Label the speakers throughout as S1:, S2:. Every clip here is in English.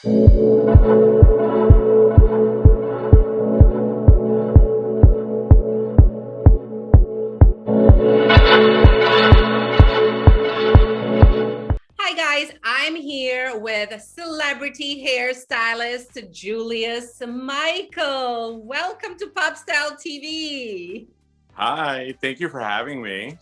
S1: Hi guys, I'm here with celebrity hairstylist Julius Michael. Welcome to Pop Style TV.
S2: Hi, thank you for having me.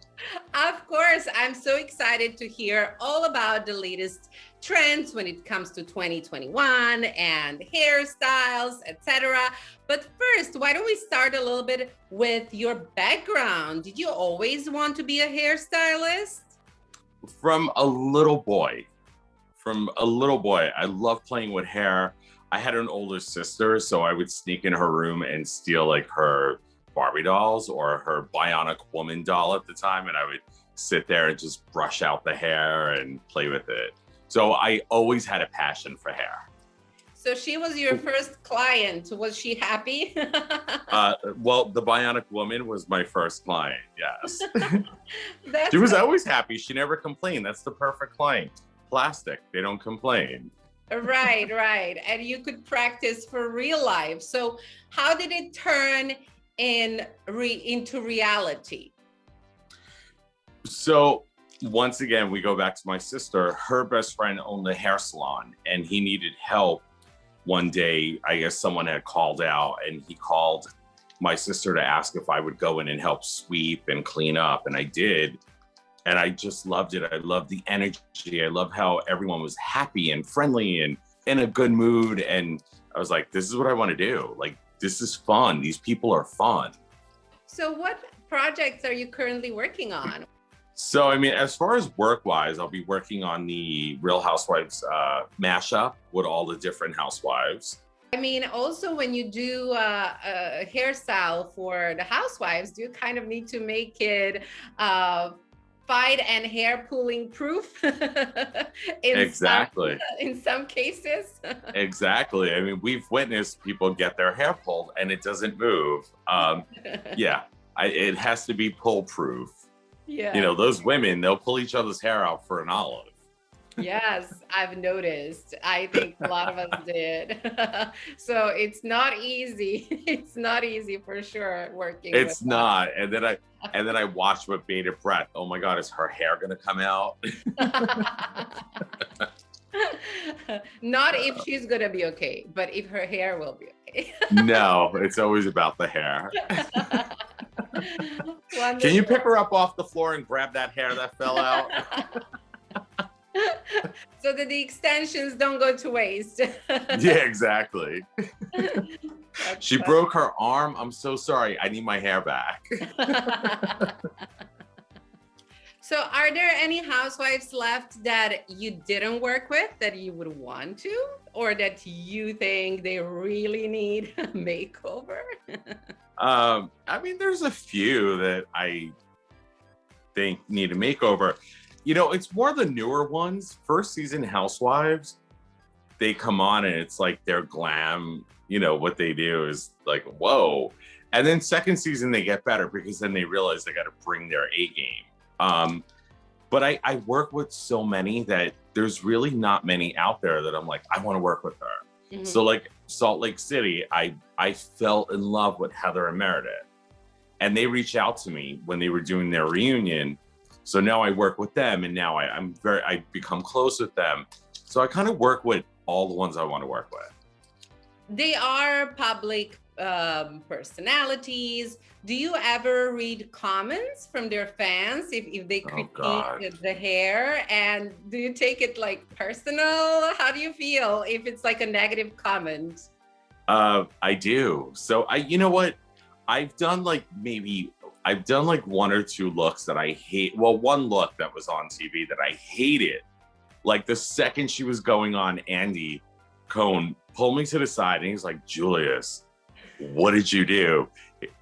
S1: Of course, I'm so excited to hear all about the latest trends when it comes to 2021 and hairstyles, etc. But first, why don't we start a little bit with your background? Did you always want to be a hairstylist?
S2: From a little boy, I love playing with hair. I had an older sister, so I would sneak in her room and steal like her Barbie dolls or her Bionic Woman doll at the time, and I would sit there and just brush out the hair and play with it. So I always had a passion for hair.
S1: So she was your first client. Was she happy?
S2: Well, the Bionic Woman was my first client, yes.
S1: That's
S2: She was always happy. She never complained. That's the perfect client. Plastic, they don't complain.
S1: right. And you could practice for real life. So how did it turn into reality?
S2: So once again, we go back to my sister. Her best friend owned a hair salon and he needed help. One day, I guess someone had called out and he called my sister to ask if I would go in and help sweep and clean up. And I did. And I just loved it. I loved the energy. I loved how everyone was happy and friendly and in a good mood. And I was like, this is what I want to do. Like, this is fun. These people are fun.
S1: So what projects are you currently working on?
S2: So, I mean, as far as work-wise, I'll be working on the Real Housewives mashup with all the different housewives.
S1: I mean, also when you do a hairstyle for the housewives, do you kind of need to make it fight and hair pulling proof?
S2: Exactly.
S1: In some cases.
S2: Exactly. I mean, we've witnessed people get their hair pulled and it doesn't move. Yeah, it has to be pull proof.
S1: Yeah.
S2: You know, those women, they'll pull each other's hair out for an olive.
S1: Yes, I've noticed. I think a lot of us did. So it's not easy. It's not easy for sure working.
S2: It's not. And then I watch with bated breath. Oh my God, is her hair gonna come out?
S1: Not if she's gonna be okay, but if her hair will be okay.
S2: No, it's always about the hair.
S1: Wonderful.
S2: Can you pick her up off the floor and grab that hair that fell out?
S1: So that the extensions don't go to waste.
S2: Yeah, exactly. She
S1: Funny.
S2: broke her arm. I'm so sorry. I need my hair back.
S1: So are there any housewives left that you didn't work with that you would want to, or that you think they really need a makeover?
S2: I mean, there's a few that I think need a makeover. You know, it's more the newer ones. First season housewives, they come on and it's like their glam, you know, what they do is like, whoa. And then second season, they get better because then they realize they got to bring their A game. But I work with so many that there's really not many out there that I'm like, I want to work with her. Mm-hmm. So like Salt Lake City, I fell in love with Heather and Meredith. And they reached out to me when they were doing their reunion. So now I work with them and now I become close with them. So I kind of work with all the ones I want to work with.
S1: They are public personalities. Do you ever read comments from their fans if they critique the hair? And do you take it like personal? How do you feel if it's like a negative comment?
S2: I do. So you know what? I've done like one or two looks that I hate. Well, one look that was on TV that I hated. Like the second she was going on, Andy Cohen pulled me to the side and he's like, Julius, what did you do?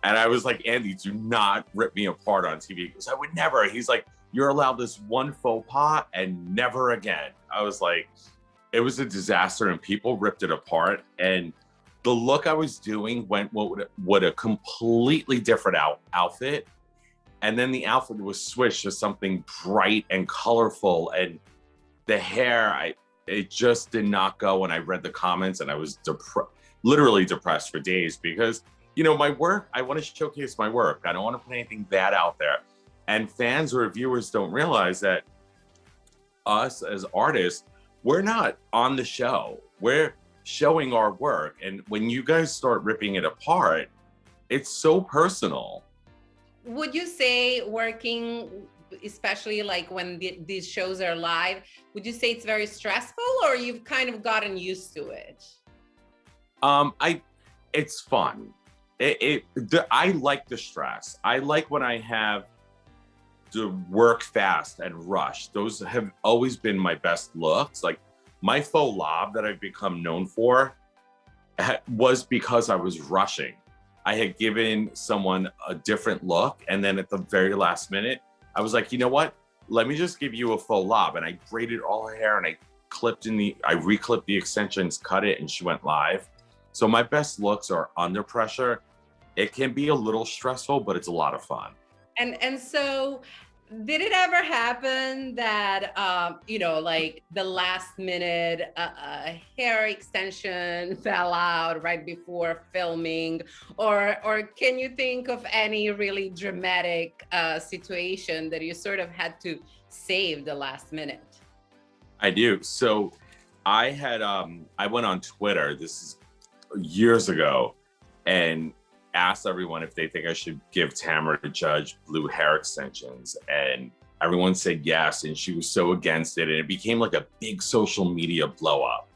S2: And I was like, Andy, do not rip me apart on TV. Because I would never. He's like, you're allowed this one faux pas and never again. I was like, it was a disaster and people ripped it apart. And the look I was doing went with a completely different outfit. And then the outfit was switched to something bright and colorful. And the hair, it just did not go. And I read the comments and I was literally depressed for days because, you know, my work, I want to showcase my work. I don't want to put anything bad out there. And fans or viewers don't realize that us as artists, we're not on the show. We're showing our work. And when you guys start ripping it apart, it's so personal.
S1: Would you say working, especially like when these shows are live, would you say it's very stressful or you've kind of gotten used to it?
S2: It's fun. I like the stress. I like when I have to work fast and rush. Those have always been my best looks. Like my faux lob that I've become known for was because I was rushing. I had given someone a different look, and then at the very last minute, I was like, you know what? Let me just give you a faux lob. And I braided all her hair and I reclipped the extensions, cut it, and she went live. So my best looks are under pressure. It can be a little stressful, but it's a lot of fun.
S1: And so did it ever happen that, you know, like the last minute hair extension fell out right before filming? Or can you think of any really dramatic situation that you sort of had to save the last minute?
S2: I do. So I went on Twitter, this is years ago, and asked everyone if they think I should give Tamara Judge blue hair extensions. And everyone said yes. And she was so against it. And it became like a big social media blow up.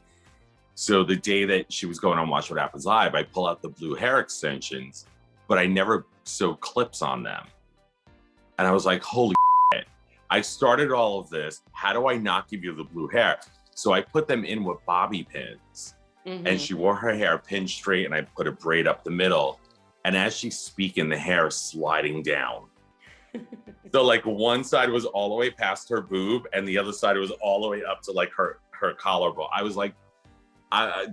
S2: So the day that she was going on Watch What Happens Live, I pull out the blue hair extensions, but I never sewed clips on them. And I was like, holy shit. I started all of this. How do I not give you the blue hair? So I put them in with bobby pins. Mm-hmm. And she wore her hair pinned straight and I put a braid up the middle. And as she's speaking, the hair is sliding down. So like one side was all the way past her boob and the other side was all the way up to like her collarbone. I was like,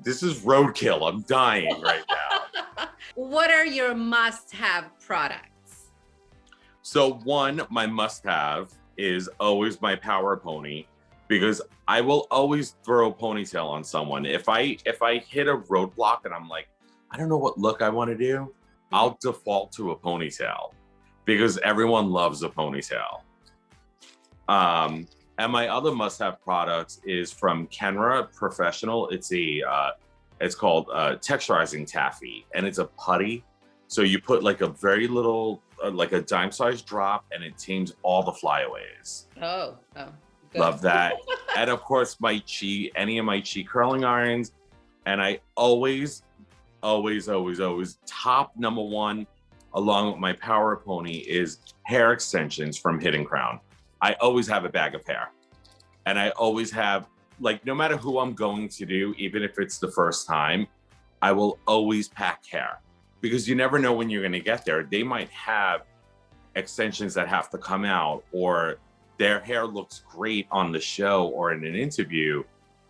S2: this is roadkill. I'm dying right now.
S1: What are your must-have products?
S2: So one, my must-have is always my power pony, because I will always throw a ponytail on someone. If I hit a roadblock and I'm like, I don't know what look I want to do, I'll default to a ponytail because everyone loves a ponytail. And my other must-have products is from Kenra Professional. It's called texturizing taffy, and it's a putty. So you put like a very little, like a dime-sized drop, and it tames all the flyaways.
S1: Oh, good.
S2: Love that. And of course, any of my Chi curling irons, and I always top number one along with my power pony is hair extensions from Hidden Crown. I always have a bag of hair, and I always have, like, no matter who I'm going to do, even if it's the first time, I will always pack hair, because you never know when you're going to get there. They might have extensions that have to come out, or their hair looks great on the show or in an interview,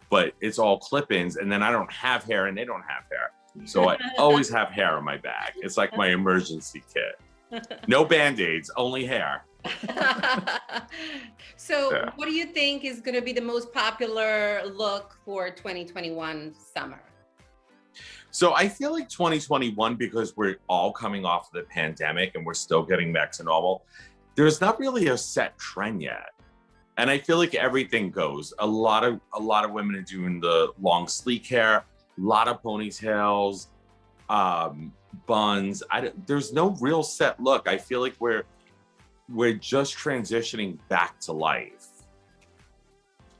S2: but it's all clip-ins, and then I don't have hair and they don't have hair. So I always have hair in my bag. It's like my emergency kit. No Band-Aids, only hair.
S1: So what do you think is going to be the most popular look for 2021 summer?
S2: So I feel like 2021, because we're all coming off of the pandemic and we're still getting back to normal, there's not really a set trend yet. And I feel like everything goes. A lot of women are doing the long sleek hair, a lot of ponytails, buns. There's no real set look. I feel like we're just transitioning back to life.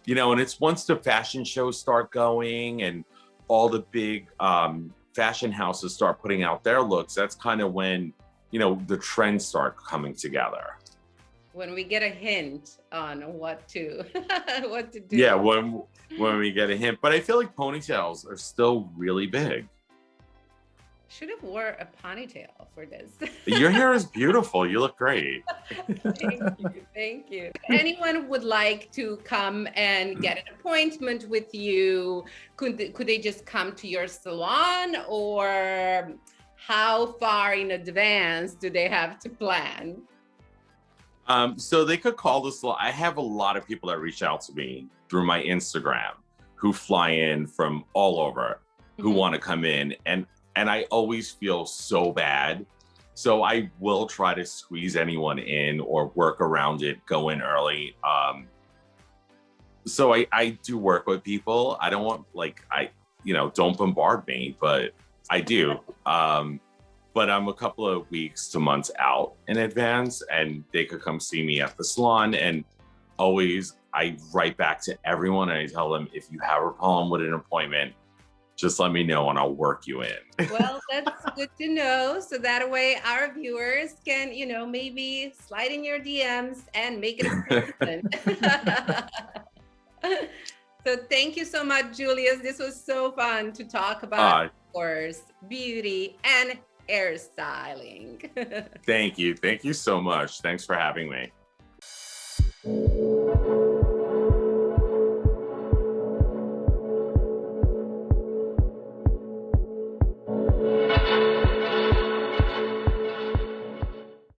S2: You know, and it's once the fashion shows start going and all the big fashion houses start putting out their looks, that's kind of when, you know, the trends start coming together.
S1: When we get a hint on what to do.
S2: Yeah, when we get a hint. But I feel like ponytails are still really big.
S1: Should have wore a ponytail for this.
S2: Your hair is beautiful. You look great.
S1: Thank you. If anyone would like to come and get an appointment with you, could they just come to your salon, or how far in advance do they have to plan?
S2: So they could call the salon. I have a lot of people that reach out to me through my Instagram who fly in from all over, who want to come in, and I always feel so bad. So I will try to squeeze anyone in or work around it, go in early. So I do work with people. I don't want, like, don't bombard me, but I do. But I'm a couple of weeks to months out in advance, and they could come see me at the salon. And always I write back to everyone and I tell them, if you have a problem with an appointment, just let me know and I'll work you in.
S1: Well, that's good to know. So that way our viewers can, maybe slide in your DMs and make it a person. So thank you so much, Julius. This was so fun to talk about, of course, beauty and hairstyling.
S2: Thank you. Thank you so much. Thanks for having me.